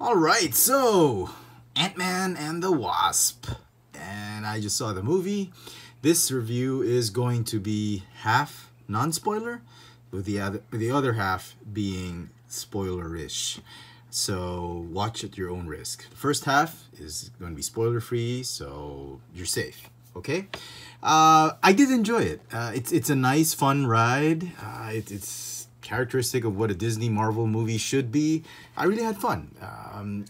Alright, so Ant-Man and the Wasp. And I just saw the movie. This review is going to be half non-spoiler, with the other half being spoiler-ish. So watch at your own risk. The first half is going to be spoiler-free, so you're safe. Okay? I did enjoy it. It's a nice, fun ride. It's characteristic of what a Disney Marvel movie should be. I really had fun.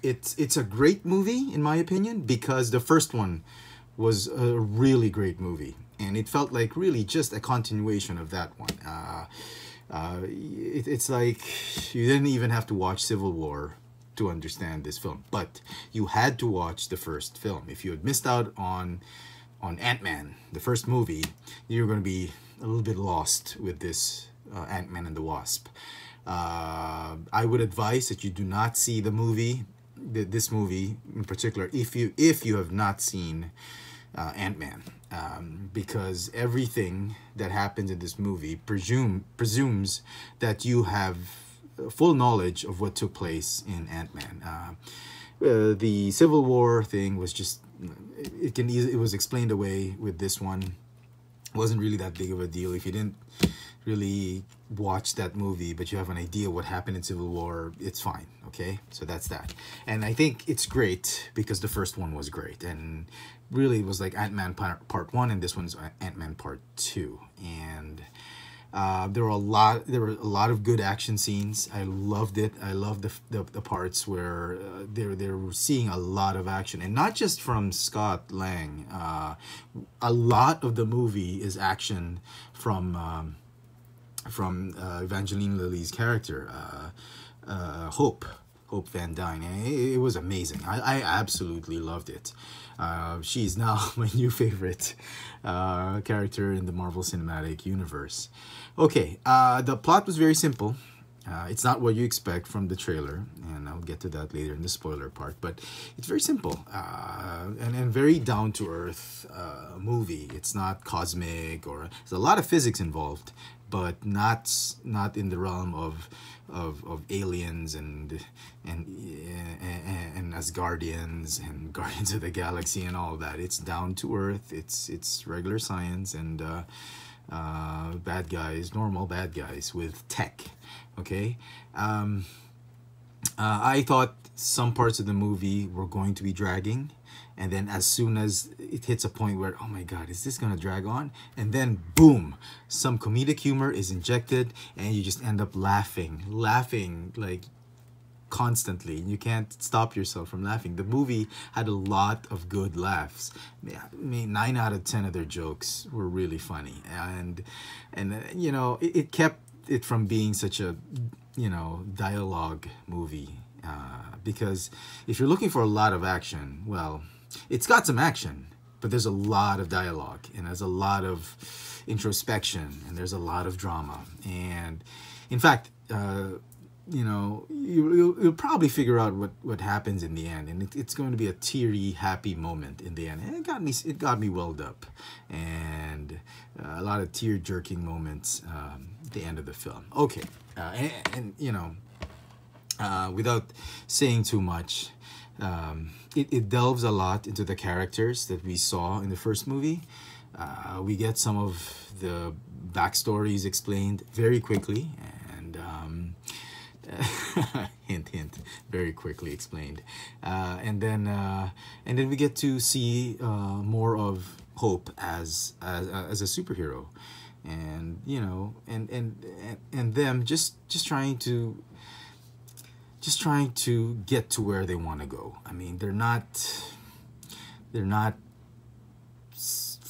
It's a great movie, in my opinion, because the first one was a really great movie. And it felt like really just a continuation of that one. It's like you didn't even have to watch Civil War to understand this film. But you had to watch the first film. If you had missed out on Ant-Man, the first movie, you're going to be a little bit lost with this Ant-Man and the Wasp. I would advise that you do not see the movie, this movie in particular, if you have not seen Ant-Man, because everything that happens in this movie presumes that you have full knowledge of what took place in Ant-Man. The Civil War thing was just it was explained away with this one. It wasn't really that big of a deal. If you didn't really watch that movie but you have an idea what happened in Civil War, it's fine. Okay, so that's that. And I think it's great because the first one was great, and really it was like Ant-Man part 1, and this one's Ant-Man part 2. And there were a lot of good action scenes. I loved it. I loved the parts where they were seeing a lot of action, and not just from Scott Lang. A lot of the movie is action from Evangeline Lilly's character, Hope Van Dyne. It was amazing. I absolutely loved it. She's now my new favorite character in the Marvel Cinematic Universe. Okay, the plot was very simple. It's not what you expect from the trailer, and I'll get to that later in the spoiler part, but it's very simple and very down-to-earth movie. It's not cosmic, or there's a lot of physics involved, but not in the realm of aliens and Asgardians and Guardians of the Galaxy and all that. It's down to earth. It's regular science and bad guys, normal bad guys with tech. Okay, I thought some parts of the movie were going to be dragging, and then as soon as it hits a point where, oh my god, is this gonna drag on? And then boom, some comedic humor is injected, and you just end up laughing like constantly. You can't stop yourself from laughing. The movie had a lot of good laughs. I mean, 9 out of 10 of their jokes were really funny, and you know, it kept it from being such a, you know, dialogue movie, because if you're looking for a lot of action, well, it's got some action, but there's a lot of dialogue, and there's a lot of introspection, and there's a lot of drama. And in fact, you know, you'll probably figure out what happens in the end, and it's going to be a teary, happy moment in the end. And it got me welled up, and a lot of tear-jerking moments at the end of the film. Okay, and you know, without saying too much, it delves a lot into the characters that we saw in the first movie. We get some of the backstories explained very quickly, and hint, hint, very quickly explained. And then we get to see more of Hope as a superhero, and you know, and them just trying to get to where they want to go. I mean, they're not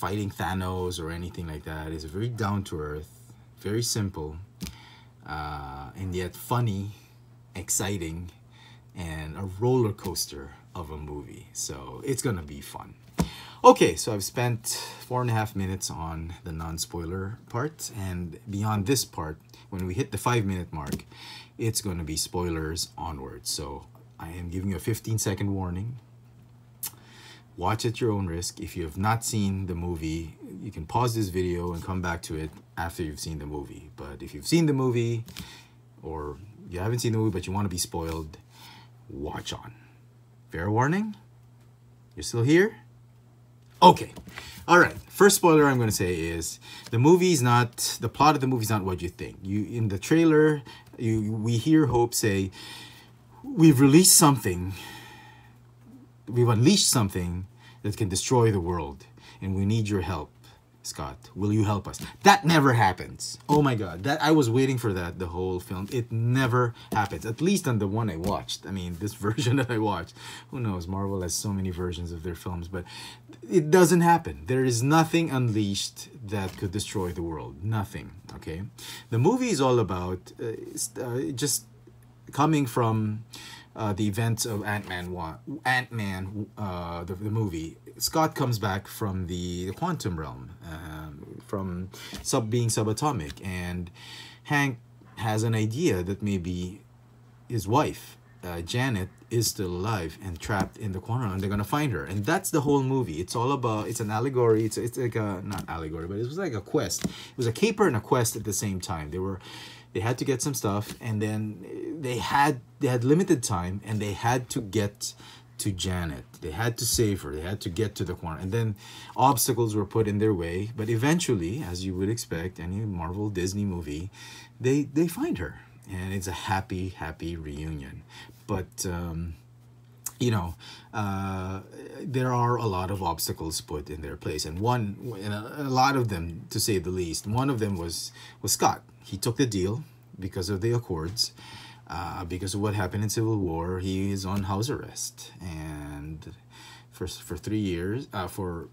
fighting Thanos or anything like that. It's very down to earth, very simple, and yet funny, exciting, and a roller coaster of a movie. So it's gonna be fun. Okay, so I've spent 4.5 minutes on the non-spoiler part, and beyond this part, when we hit the 5-minute mark, it's going to be spoilers onwards. So I am giving you a 15-second warning. Watch at your own risk. If you have not seen the movie, you can pause this video and come back to it after you've seen the movie. But if you've seen the movie, or you haven't seen the movie but you want to be spoiled, watch on. Fair warning? You're still here? Okay. All right. First spoiler I'm going to say is the plot of the movie is not what you think. In the trailer, we hear Hope say, we've unleashed something that can destroy the world, and we need your help. Scott, will you help us? That never happens. Oh my God, I was waiting for that the whole film. It never happens, at least on the one I watched. I mean, this version that I watched. Who knows? Marvel has so many versions of their films, but it doesn't happen. There is nothing unleashed that could destroy the world. Nothing, okay? The movie is all about just coming from the events of Ant-Man, the movie. Scott comes back from the quantum realm, from being subatomic, and Hank has an idea that maybe his wife, Janet, is still alive and trapped in the quantum realm. They're gonna find her, and that's the whole movie. It's all about. It's an allegory. It's like a, not allegory, but it was like a quest. It was a caper and a quest at the same time. They had to get some stuff, and then they had limited time, and they had to get to Janet. They had to save her. They had to get to the corner, and then obstacles were put in their way. But eventually, as you would expect, any Marvel Disney movie, they find her, and it's a happy reunion. But you know, there are a lot of obstacles put in their place, and a lot of them, to say the least. One of them was Scott. He took the deal because of the Accords, because of what happened in Civil War. He is on house arrest, and for 3 years, for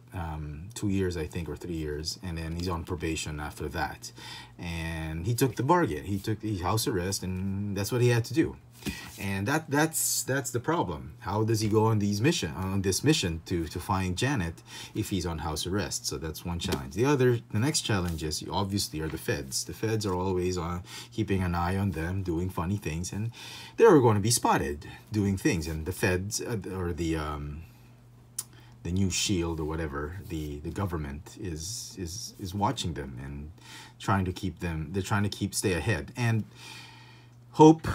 2 years, I think, or 3 years, and then he's on probation after that. And he took the bargain. He took the house arrest, and that's what he had to do. And that's the problem. How does he go on this mission to find Janet if he's on house arrest? So that's one challenge. The next challenge is obviously are the feds. The feds are always on keeping an eye on them, doing funny things, and they're going to be spotted doing things. And the feds or the new shield or whatever, the government is watching them and trying to keep them. They're trying to stay ahead. And Hope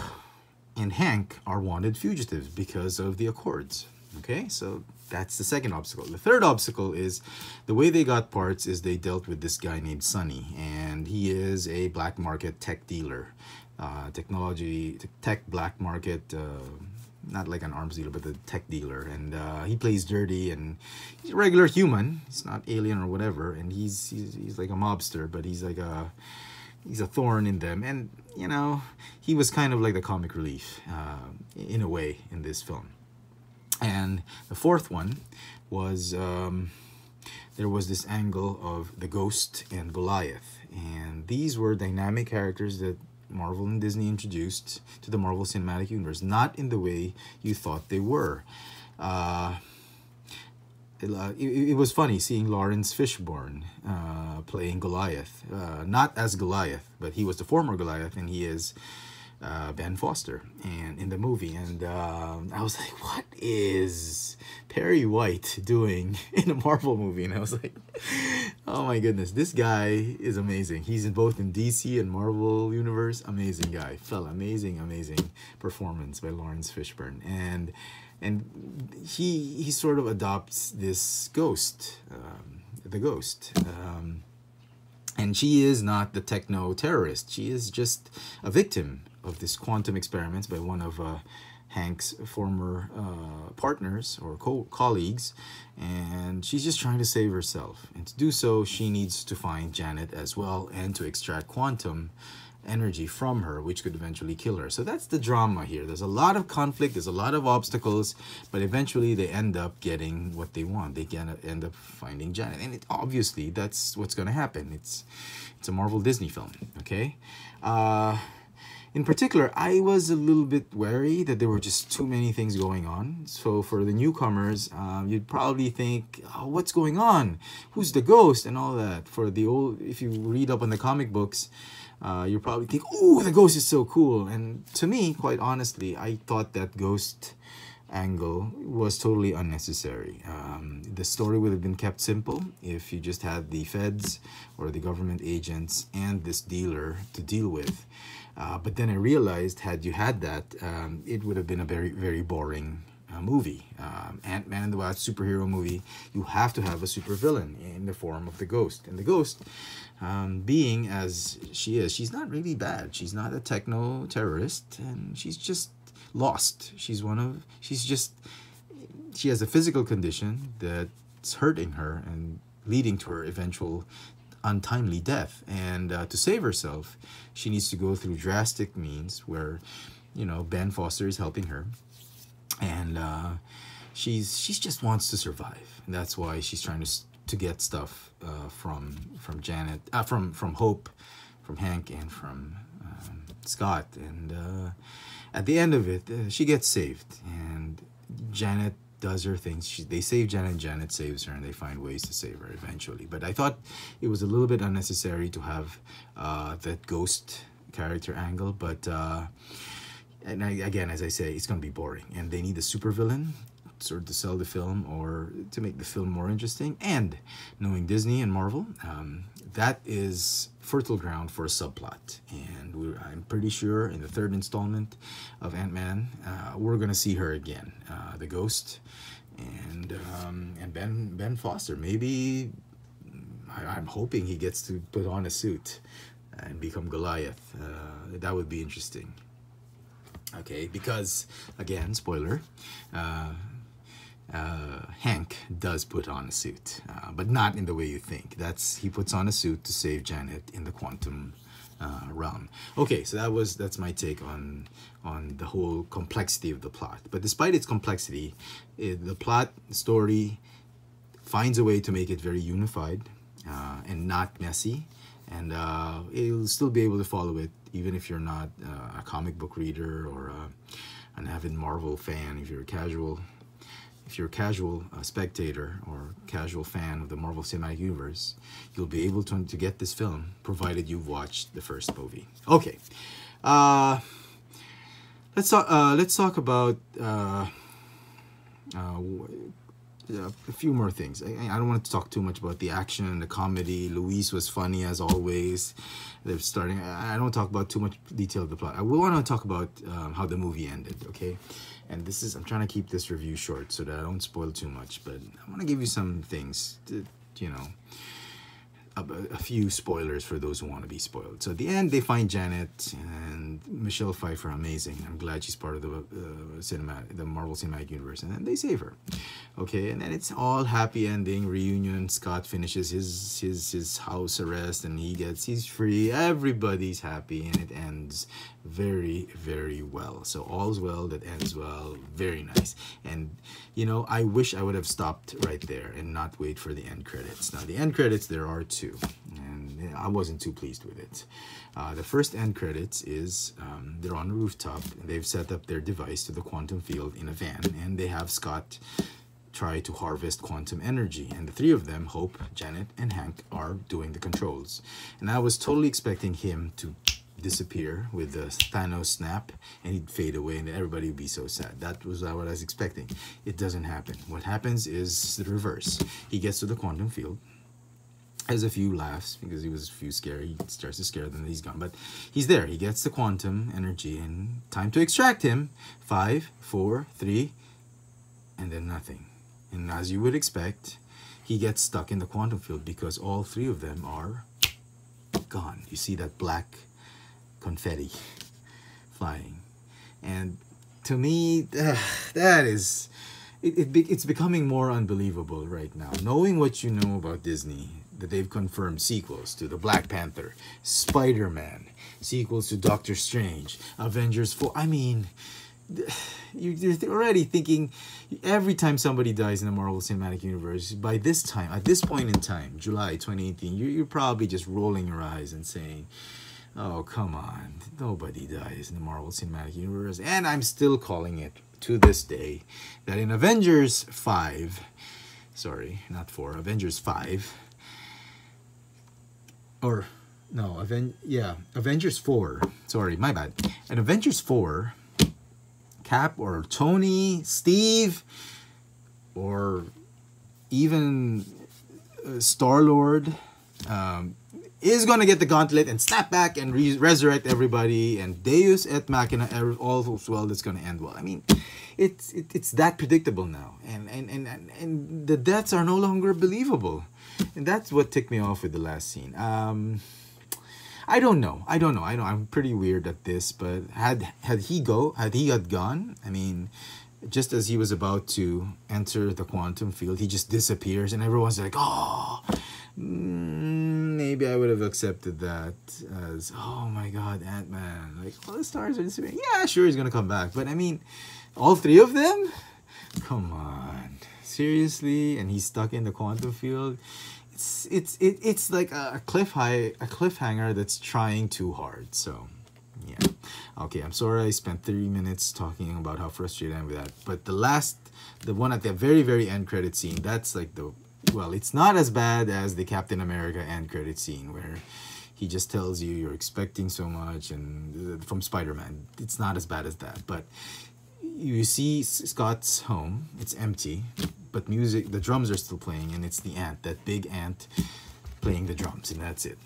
and Hank are wanted fugitives because of the Accords. Okay, so that's the second obstacle. The third obstacle is the way they got parts is they dealt with this guy named Sonny, and he is a black market tech dealer, tech black market, not like an arms dealer, but the tech dealer. And he plays dirty, and he's a regular human. He's not alien or whatever, and he's like a mobster, but he's a thorn in them. And you know, he was kind of like the comic relief in a way in this film. And the fourth one was there was this angle of the Ghost and Goliath, and these were dynamic characters that Marvel and Disney introduced to the Marvel Cinematic Universe, not in the way you thought they were. It was funny seeing Lawrence Fishburne playing Goliath. Not as Goliath, but he was the former Goliath, and he is Ben Foster and in the movie. And I was like, what is Perry White doing in a Marvel movie? And I was like, oh my goodness, this guy is amazing. He's both in DC and Marvel Universe. Amazing guy. Amazing performance by Lawrence Fishburne. And he sort of adopts this ghost, the Ghost. And she is not the techno-terrorist. She is just a victim of this quantum experiments by one of Hank's former partners or colleagues. And she's just trying to save herself. And to do so, she needs to find Janet as well and to extract quantum energy from her, which could eventually kill her. So that's the drama here. There's a lot of conflict, there's a lot of obstacles, but eventually they end up getting what they want. They can end up finding Janet, and obviously that's what's going to happen. It's a Marvel Disney film, okay? In particular, I was a little bit wary that there were just too many things going on. So for the newcomers, you'd probably think, oh, what's going on? Who's the Ghost? And all that. For the old, if you read up on the comic books, you probably think, oh, the Ghost is so cool. And to me, quite honestly, I thought that Ghost angle was totally unnecessary. The story would have been kept simple if you just had the feds or the government agents and this dealer to deal with. But then I realized, had you had that, it would have been a very, very boring movie. Ant-Man and the Wasp superhero movie, you have to have a supervillain in the form of the Ghost. And the Ghost, being as she is, she's not really bad. She's not a techno-terrorist, and she's just lost. She has a physical condition that's hurting her and leading to her eventual untimely death. And to save herself, she needs to go through drastic means where, Ben Foster is helping her. And she's just wants to survive. And that's why she's trying to get stuff from Janet, from Hope, from Hank, and from Scott. And at the end of it, she gets saved. And Janet does her things. They save Janet, Janet saves her, and they find ways to save her eventually. But I thought it was a little bit unnecessary to have that Ghost character angle. But again, as I say, it's going to be boring. And they need a supervillain sort of to sell the film or to make the film more interesting. And knowing Disney and Marvel, that is fertile ground for a subplot. And I'm pretty sure in the third installment of Ant-Man, we're going to see her again, the Ghost, and Ben Foster. Maybe I'm hoping he gets to put on a suit and become Goliath. That would be interesting. Okay, because again, spoiler, Hank does put on a suit, but not in the way you think. He puts on a suit to save Janet in the quantum realm. Okay, so that's my take on the whole complexity of the plot. But despite its complexity, the plot story finds a way to make it very unified and not messy, and you'll still be able to follow it even if you're not a comic book reader or an avid Marvel fan. If you're a casual spectator or casual fan of the Marvel Cinematic Universe, you'll be able to get this film, provided you've watched the first movie. Okay, let's talk about a few more things. I don't want to talk too much about the action and the comedy. Luis was funny as always. They're starting. I don't want to talk about too much detail of the plot. I will want to talk about how the movie ended. Okay. And I'm trying to keep this review short so that I don't spoil too much, but I want to give you some things to, a few spoilers for those who want to be spoiled. So at the end, they find Janet, and Michelle Pfeiffer, amazing. I'm glad she's part of the Marvel Cinematic Universe, and then they save her. Okay, and then it's all happy ending, reunion. Scott finishes his house arrest, and he's free. Everybody's happy, and it ends very, very well. So all's well that ends well. Very nice. And I wish I would have stopped right there and not wait for the end credits. Now the end credits, there are two, and I wasn't too pleased with it. The first end credits is they're on a rooftop, and they've set up their device to the quantum field in a van, and they have Scott try to harvest quantum energy, and the three of them, Hope, Janet, and Hank, are doing the controls. And I was totally expecting him to disappear with the Thanos snap, and he'd fade away, and everybody would be so sad. That was what I was expecting. It doesn't happen. What happens is the reverse. He gets to the quantum field, has a few laughs because he was scared. He starts to scare them, and he's gone. But he's there. He gets the quantum energy, and time to extract him. 5, 4, 3, and then nothing. And as you would expect, he gets stuck in the quantum field because all three of them are gone. You see that black confetti flying, and to me, that is it's becoming more unbelievable right now, knowing what you know about Disney, that they've confirmed sequels to the Black Panther, Spider-Man, sequels to Doctor Strange, Avengers 4. I mean, you're already thinking every time somebody dies in the Marvel Cinematic Universe, by this time, at this point in time, July 2018, you're probably just rolling your eyes and saying, oh, come on, nobody dies in the Marvel Cinematic Universe. And I'm still calling it, to this day, that in Avengers 5, sorry, not 4, Avengers 5, or, no, Avengers 4, sorry, my bad. In Avengers 4, Cap or Tony, Steve, or even Star-Lord, is gonna get the gauntlet and snap back and resurrect everybody, and Deus et Machina, all well that's gonna end well. I mean, it's that predictable now, and the deaths are no longer believable, and that's what ticked me off with the last scene. I don't know. I'm pretty weird at this, but had he had gone, I mean, just as he was about to enter the quantum field, he just disappears, and everyone's like, oh, maybe I would have accepted that as, oh my God, Ant-Man. Like, all the stars are disappearing. Yeah, sure, he's going to come back. But I mean, all three of them? Come on. Seriously? And he's stuck in the quantum field? It's like a cliffhanger that's trying too hard. So, yeah. Okay, I'm sorry I spent 3 minutes talking about how frustrated I am with that. But the one at the very, very end credit scene, that's like well, it's not as bad as the Captain America end credit scene where he just tells you you're expecting so much, and from Spider-Man. It's not as bad as that. But you see Scott's home, it's empty, but the drums are still playing, and it's the ant, that big ant playing the drums, and that's it.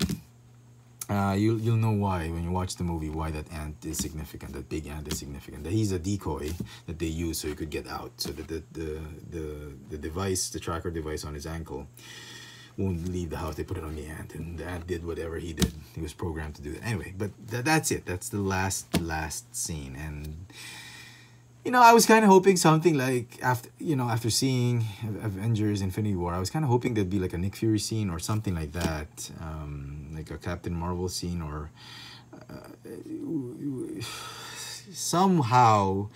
You'll know why when you watch the movie, why that ant is significant, that big ant is significant. That he's a decoy that they use so he could get out, so that the device, the tracker device on his ankle won't leave the house. They put it on the ant, and the ant did whatever he did. He was programmed to do that. Anyway, but that's it. That's the last scene. And I was kind of hoping something like after seeing Avengers Infinity War, I was kind of hoping there'd be like a Nick Fury scene or something like that, like a Captain Marvel scene, or somehow,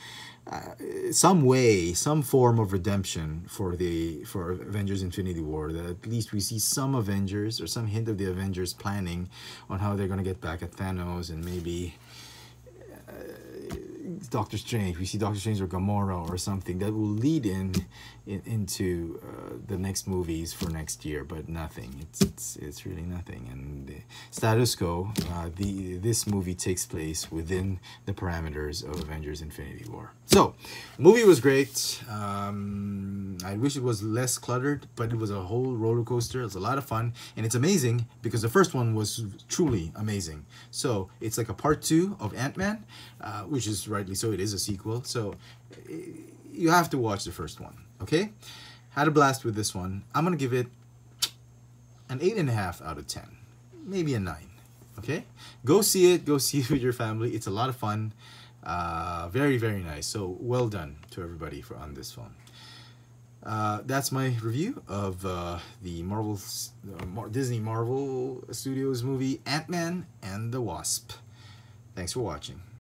some way, some form of redemption for Avengers Infinity War, that at least we see some Avengers or some hint of the Avengers planning on how they're going to get back at Thanos, and maybe Doctor Strange. We see Doctor Strange or Gamora or something that will lead into the next movies for next year, but nothing. It's really nothing. And status quo. This movie takes place within the parameters of Avengers Infinity War. So, the movie was great. I wish it was less cluttered, but it was a whole roller coaster. It was a lot of fun, and it's amazing because the first one was truly amazing. So it's like a part 2 of Ant-Man, which is rightly so. It is a sequel, so you have to watch the first one. Okay, had a blast with this one. I'm gonna give it an 8.5 out of 10, maybe a 9. Okay, go see it with your family. It's a lot of fun. Very, very nice. So well done to everybody on this film. That's my review of the Disney Marvel Studios movie Ant-Man and the Wasp. Thanks for watching.